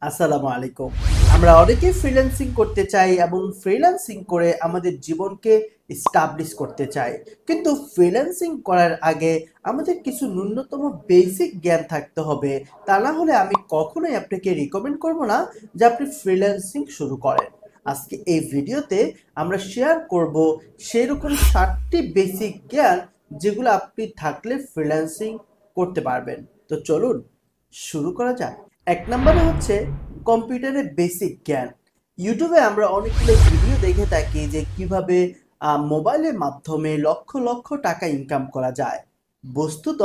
আসসালামু আলাইকুম। আমরা অনেকেই ফ্রিল্যান্সিং করতে চাই এবং ফ্রিল্যান্সিং করে আমাদের জীবনকে এস্টাবলিশ করতে চাই। কিন্তু ফ্রিল্যান্সিং করার আগে আমাদের কিছু ন্যূনতম বেসিক জ্ঞান থাকতে হবে। তা না হলে আমি কখনোই আপনাকে রিকমেন্ড করব না যে আপনি ফ্রিল্যান্সিং শুরু করেন। আজকে এই ভিডিওতে আমরা শেয়ার করব সেরকম 7টি বেসিক জ্ঞান যেগুলো আপনি থাকলে ফ্রিল্যান্সিং করতে পারবেন। তো চলুন শুরু করা যাক। এক নম্বরে হচ্ছে কম্পিউটারের বেসিক জ্ঞান। ইউটিউবে আমরা অনেকগুলো ভিডিও দেখে থাকি যে কিভাবে মোবাইলের মাধ্যমে লক্ষ লক্ষ টাকা ইনকাম করা যায়। বস্তুত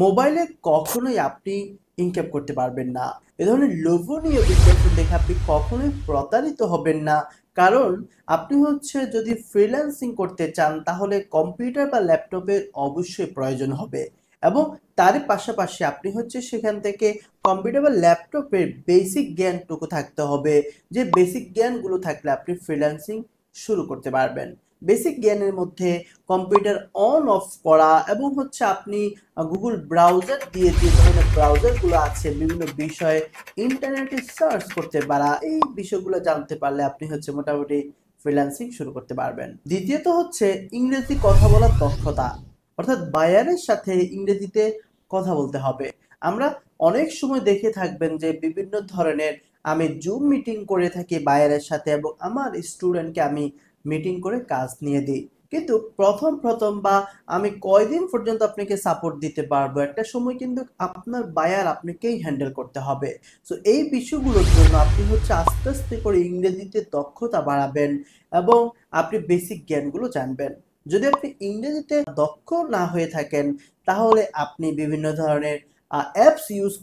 মোবাইলে কখনোই আপনি ইনকাম করতে পারবেন না। এ ধরনের লোভনীয় বিজ্ঞাপন দেখে আপনি কখনোই প্রতারিত হবেন না। কারণ আপনি হচ্ছে যদি ফ্রিল্যান্সিং করতে চান তাহলে কম্পিউটার বা ল্যাপটপের অবশ্যই প্রয়োজন হবে এবং তার পাশাপাশি আপনি হচ্ছে সেখান থেকে কম্পিউটার বা ল্যাপটপের বেসিক জ্ঞানটুকু থাকতে হবে, যে বেসিক জ্ঞানগুলো থাকলে আপনি ফ্রিল্যান্সিং শুরু করতে পারবেন। বেসিক জ্ঞানের মধ্যে কম্পিউটার অন অফ করা এবং হচ্ছে আপনি গুগল ব্রাউজার দিয়ে যে ধরনের ব্রাউজারগুলো আছে বিভিন্ন বিষয়ে ইন্টারনেটে সার্চ করতে পারা, এই বিষয়গুলো জানতে পারলে আপনি হচ্ছে মোটামুটি ফ্রিল্যান্সিং শুরু করতে পারবেন। দ্বিতীয়ত হচ্ছে ইংরেজি কথা বলার দক্ষতা, অর্থাৎ বায়ারের সাথে ইংরেজিতে কথা বলতে হবে। আমরা অনেক সময় দেখে থাকবেন যে বিভিন্ন ধরনের আমি জুম মিটিং করে থাকি বায়ারের সাথে এবং আমার স্টুডেন্টকে আমি মিটিং করে কাজ নিয়ে দিই। কিন্তু প্রথম বা আমি কয়দিন পর্যন্ত আপনাকে সাপোর্ট দিতে পারবো, একটা সময় কিন্তু আপনার বায়ার আপনাকেই হ্যান্ডেল করতে হবে। সো এই বিষয়গুলোর জন্য আপনি হচ্ছে আস্তে আস্তে করে ইংরেজিতে দক্ষতা বাড়াবেন এবং আপনি বেসিক জ্ঞানগুলো জানবেন। যদি আপনি ইংরেজিতে দক্ষ না হয়ে থাকেন তাহলে আপনি বিভিন্ন ধরনের অ্যাপস ইউজ